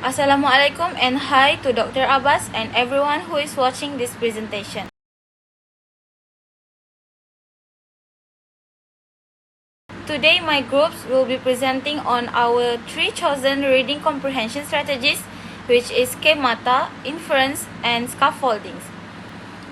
Assalamualaikum and hi to Dr. Abbas and everyone who is watching this presentation. Today my groups will be presenting on our 3 chosen reading comprehension strategies, which is schemata, inference, and scaffoldings.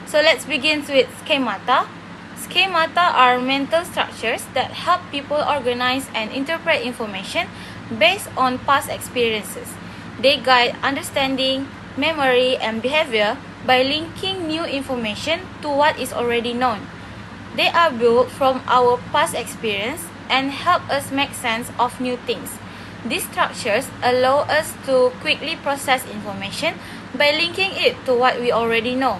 So let's begin with schemata. Schemata are mental structures that help people organize and interpret information based on past experiences. They guide understanding, memory, and behavior by linking new information to what is already known. They are built from our past experience and help us make sense of new things. These structures allow us to quickly process information by linking it to what we already know.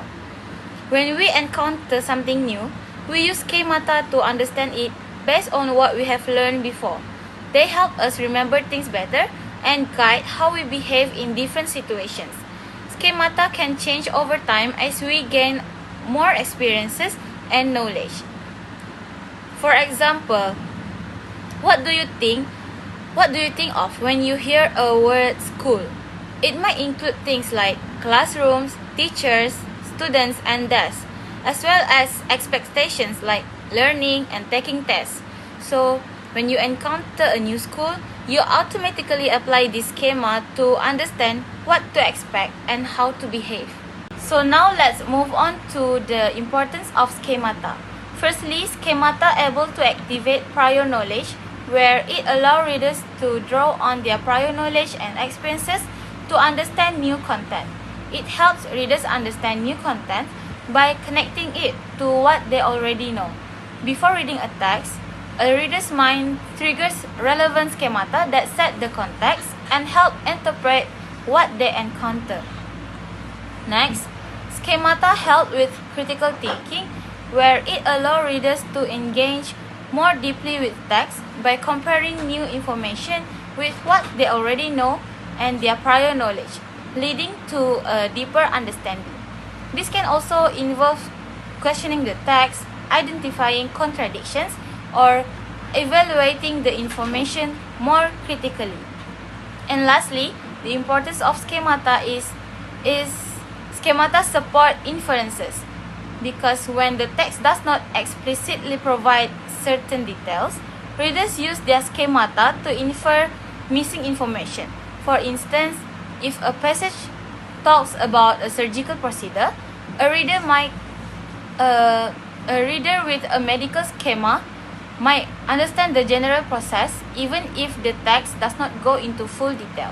When we encounter something new, we use schemata to understand it based on what we have learned before. They help us remember things better and guide how we behave in different situations. Schemata can change over time as we gain more experiences and knowledge. For example, what do you think of when you hear a word school? It might include things like classrooms, teachers, students, and desks, as well as expectations like learning and taking tests. So, when you encounter a new school, you automatically apply this schema to understand what to expect and how to behave. So now let's move on to the importance of schemata. Firstly, schemata able to activate prior knowledge, where it allows readers to draw on their prior knowledge and experiences to understand new content. It helps readers understand new content by connecting it to what they already know. Before reading a text, a reader's mind triggers relevant schemata that set the context and help interpret what they encounter. Next, schemata help with critical thinking, where it allows readers to engage more deeply with text by comparing new information with what they already know and their prior knowledge, leading to a deeper understanding. This can also involve questioning the text, identifying contradictions, or evaluating the information more critically. And lastly, the importance of schemata is schemata support inferences, because when the text does not explicitly provide certain details, readers use their schemata to infer missing information. For instance, if a passage talks about a surgical procedure, a reader with a medical schema might understand the general process even if the text does not go into full detail.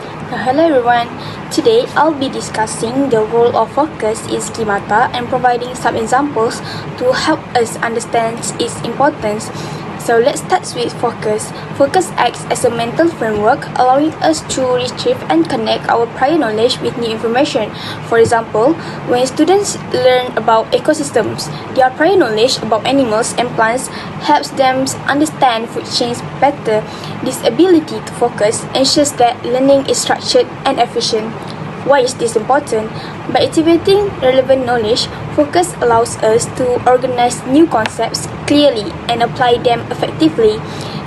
Hello everyone, today I'll be discussing the role of focus in schemata and providing some examples to help us understand its importance. So let's start with focus. Focus acts as a mental framework, allowing us to retrieve and connect our prior knowledge with new information. For example, when students learn about ecosystems, their prior knowledge about animals and plants helps them understand food chains better. This ability to focus ensures that learning is structured and efficient. Why is this important? By activating relevant knowledge, focus allows us to organize new concepts clearly and apply them effectively.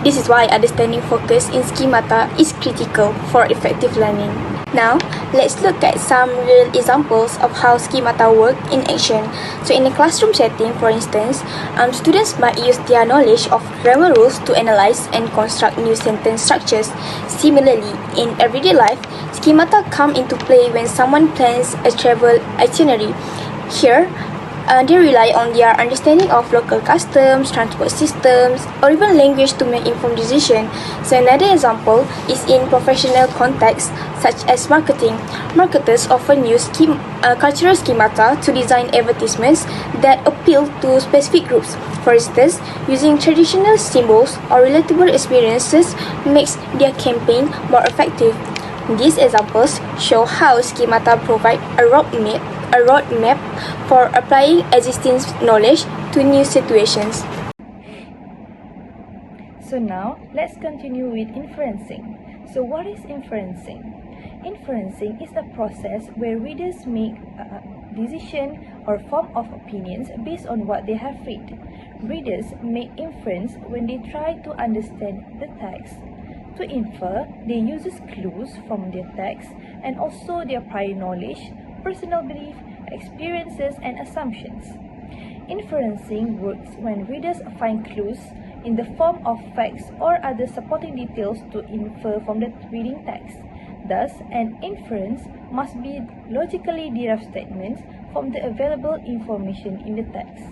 This is why understanding focus in schemata is critical for effective learning. Now, let's look at some real examples of how schemata work in action. So in a classroom setting, for instance, students might use their knowledge of grammar rules to analyze and construct new sentence structures. Similarly, in everyday life, schemata come into play when someone plans a travel itinerary. Here, they rely on their understanding of local customs, transport systems, or even language to make informed decisions. So another example is in professional contexts such as marketing. Marketers often use cultural schemata to design advertisements that appeal to specific groups. For instance, using traditional symbols or relatable experiences makes their campaign more effective. These examples show how schemata provide a roadmap for applying existing knowledge to new situations. So now, let's continue with inferencing. So what is inferencing? Inferencing is the process where readers make a decision or form of opinions based on what they have read. Readers make inference when they try to understand the text. To infer, they use clues from their text and also their prior knowledge, personal belief, experiences, and assumptions. Inferencing works when readers find clues in the form of facts or other supporting details to infer from the reading text. Thus, an inference must be logically derived statements from the available information in the text.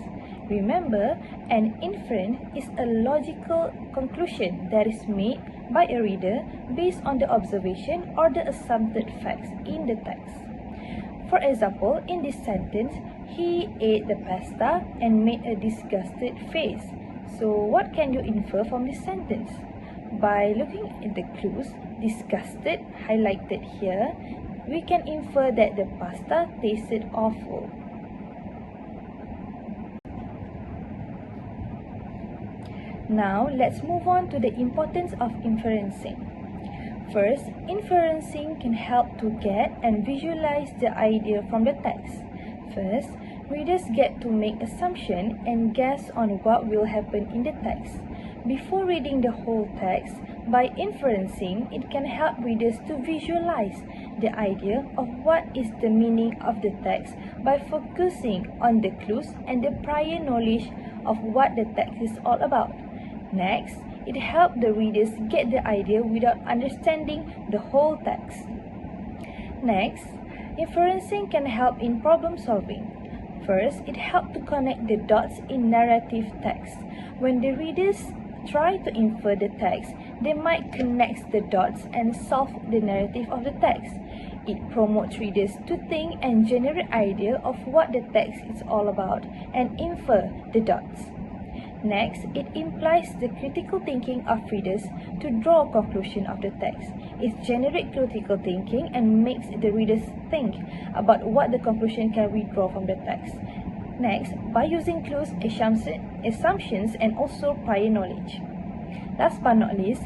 Remember, an inference is a logical conclusion that is made by a reader based on the observation or the assumed facts in the text. For example, in this sentence, he ate the pasta and made a disgusted face. So, what can you infer from this sentence? By looking at the clues, disgusted, highlighted here, we can infer that the pasta tasted awful. Now, let's move on to the importance of inferencing. First, inferencing can help to get and visualize the idea from the text. First, readers get to make assumptions and guess on what will happen in the text. Before reading the whole text, by inferencing, it can help readers to visualize the idea of what is the meaning of the text by focusing on the clues and the prior knowledge of what the text is all about. Next, it helps the readers get the idea without understanding the whole text. Next, inferencing can help in problem solving. First, it helps to connect the dots in narrative text. When the readers try to infer the text, they might connect the dots and solve the narrative of the text. It promotes readers to think and generate idea of what the text is all about and infer the dots. Next, it implies the critical thinking of readers to draw a conclusion of the text. It generates critical thinking and makes the readers think about what the conclusion can we draw from the text. Next, by using clues, assumptions, and also prior knowledge. Last but not least,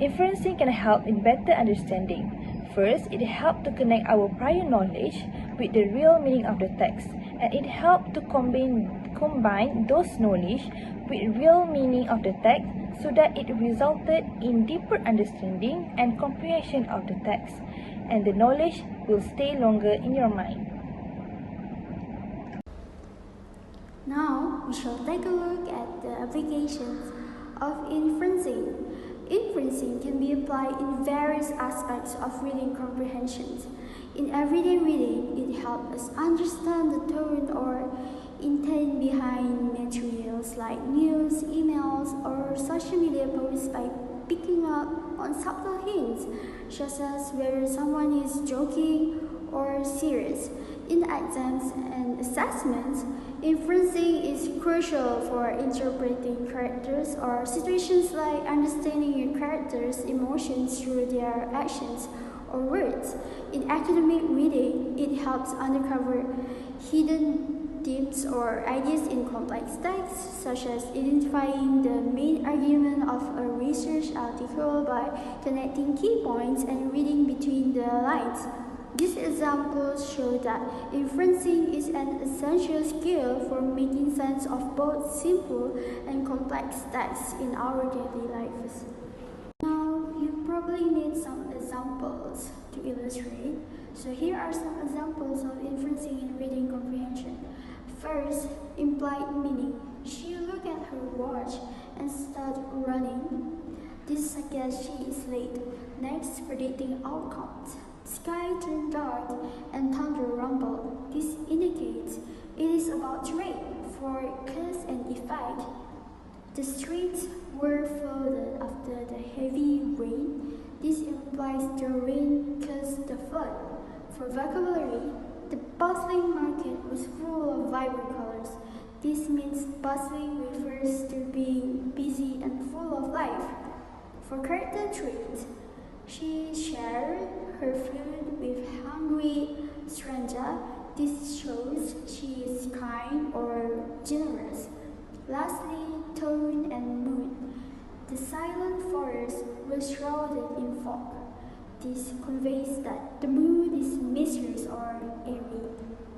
inferencing can help in better understanding. First, it helps to connect our prior knowledge with the real meaning of the text, and it helps to combine those knowledge with real meaning of the text so that it resulted in deeper understanding and comprehension of the text, and the knowledge will stay longer in your mind. Now, we shall take a look at the applications of inferencing. Inferencing can be applied in various aspects of reading comprehension. In everyday reading, it helps us understand the tone or intent behind materials like news, emails, or social media posts by picking up on subtle hints, such as whether someone is joking or serious. In exams and assessments, inferencing is crucial for interpreting characters or situations like understanding your character's emotions through their actions or words. In academic reading, it helps uncover hidden themes or ideas in complex texts, such as identifying the main argument of a research article by connecting key points and reading between the lines. These examples show that inferencing is an essential skill for making sense of both simple and complex texts in our daily lives. Now, you probably need some examples to illustrate. So here are some examples of inferencing in reading comprehension. First, implied meaning. She looked at her watch and started running. This suggests she is late. Next, predicting outcomes. Sky turned dark and thunder rumbled. This indicates it is about rain. For cause and effect, the streets were flooded after the heavy rain. This implies the rain caused the flood. For vocabulary, the bustling market was full of vibrant colors. This means bustling refers to being busy and full of life. For character traits, she shared her food with hungry stranger. This shows she is kind or generous. Lastly, tone and mood. The silent forest was shrouded in fog. This conveys that the mood is mysterious or eerie.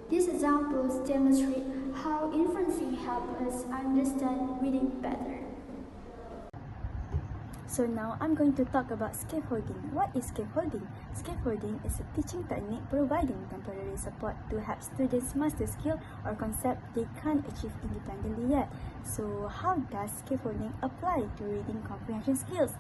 These examples demonstrate how inferencing helps us understand reading better. So now I'm going to talk about scaffolding. What is scaffolding? Scaffolding is a teaching technique providing temporary support to help students master skill or concept they can't achieve independently yet. So how does scaffolding apply to reading comprehension skills?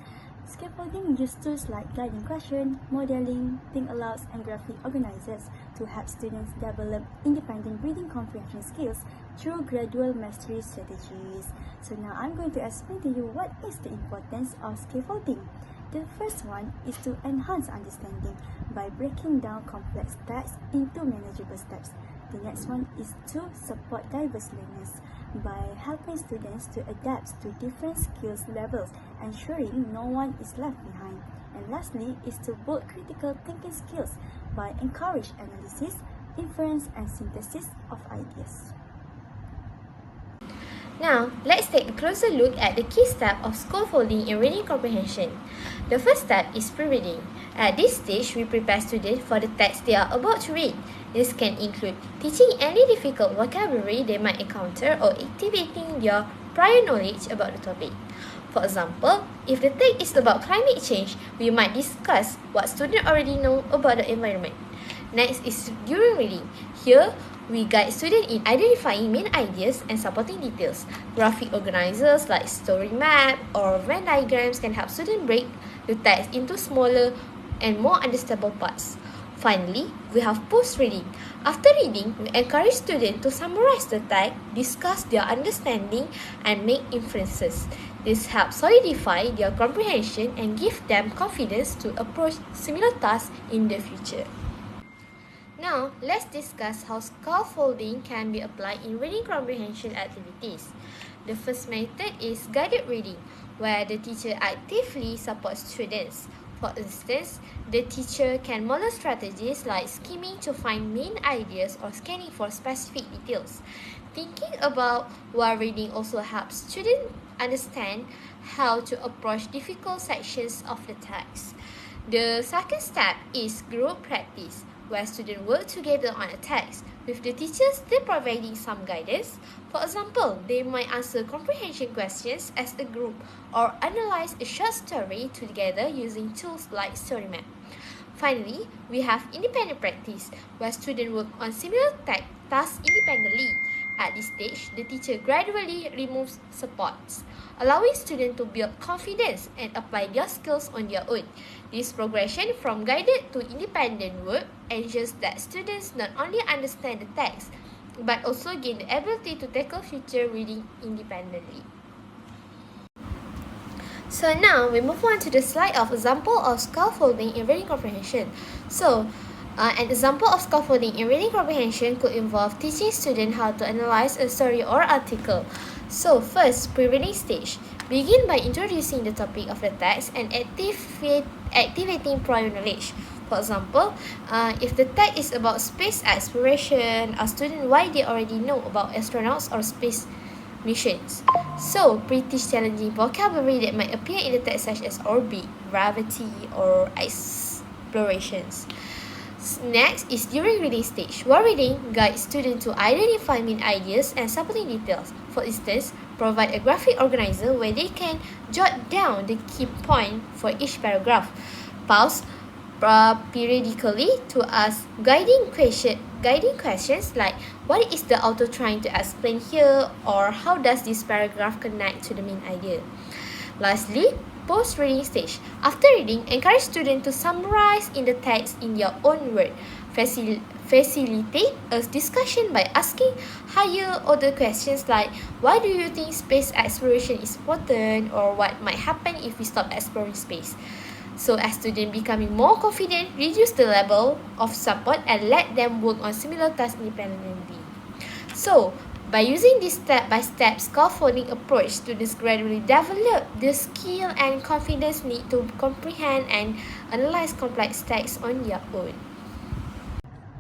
Scaffolding uses tools like guiding question, modeling, think alouds, and graphic organizers to help students develop independent reading comprehension skills through gradual mastery strategies. So now I'm going to explain to you what is the importance of scaffolding. The first one is to enhance understanding by breaking down complex text into manageable steps. The next one is to support diverse learners by helping students to adapt to different skills levels, ensuring no one is left behind. And lastly is to build critical thinking skills by encourage analysis, inference, and synthesis of ideas. Now, let's take a closer look at the key step of scaffolding in reading comprehension. The first step is pre-reading. At this stage, we prepare students for the text they are about to read. This can include teaching any difficult vocabulary they might encounter or activating their prior knowledge about the topic. For example, if the text is about climate change, we might discuss what students already know about the environment. Next is during reading. Here, we guide students in identifying main ideas and supporting details. Graphic organizers like story map or Venn diagrams can help students break the text into smaller and more understandable parts. Finally, we have post-reading. After reading, we encourage students to summarize the text, discuss their understanding, and make inferences. This helps solidify their comprehension and give them confidence to approach similar tasks in the future. Now, let's discuss how scaffolding can be applied in reading comprehension activities. The first method is guided reading, where the teacher actively supports students. For instance, the teacher can model strategies like skimming to find main ideas or scanning for specific details. Thinking about while reading also helps students understand how to approach difficult sections of the text. The second step is group practice, where students work together on a text, with the teachers still providing some guidance. For example, they might answer comprehension questions as a group or analyze a short story together using tools like story map. Finally, we have independent practice, where students work on similar tasks independently. At this stage, the teacher gradually removes supports, allowing students to build confidence and apply their skills on their own. This progression from guided to independent work ensures that students not only understand the text, but also gain the ability to tackle future reading independently. So now we move on to the slide of example of scaffolding in reading comprehension. An example of scaffolding in reading comprehension could involve teaching students how to analyze a story or article. So first, pre-reading stage. Begin by introducing the topic of the text and activating prior knowledge. For example, if the text is about space exploration, ask students why they already know about astronauts or space missions. So, pre-teach challenging vocabulary that might appear in the text such as orbit, gravity, or explorations. Next is during reading stage. While reading, guide students to identify main ideas and supporting details. For instance, provide a graphic organizer where they can jot down the key point for each paragraph. Pause periodically to ask guiding questions like what is the author trying to explain here, or how does this paragraph connect to the main idea. Lastly, post-reading stage. After reading, encourage students to summarize in the text in their own words. Facilitate a discussion by asking higher order questions like why do you think space exploration is important, or what might happen if we stop exploring space. So as students becoming more confident, reduce the level of support and let them work on similar tasks independently. So, by using this step-by-step scaffolding approach, students gradually develop the skill and confidence needed to comprehend and analyze complex texts on their own.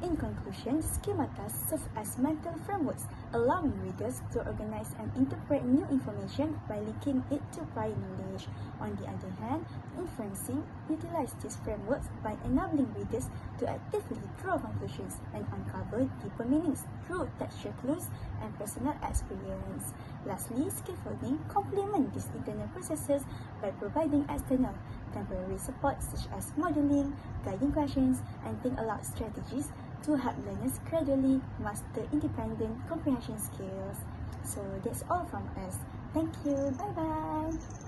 In conclusion, schemata serve as mental frameworks, allowing readers to organize and interpret new information by linking it to prior knowledge. On the other hand, inferencing utilizes these frameworks by enabling readers to actively draw conclusions and uncover deeper meanings through textual clues and personal experience. Lastly, scaffolding complement these internal processes by providing external temporary support such as modeling, guiding questions, and think aloud strategies to help learners gradually master independent comprehension skills. So that's all from us. Thank you. Bye-bye.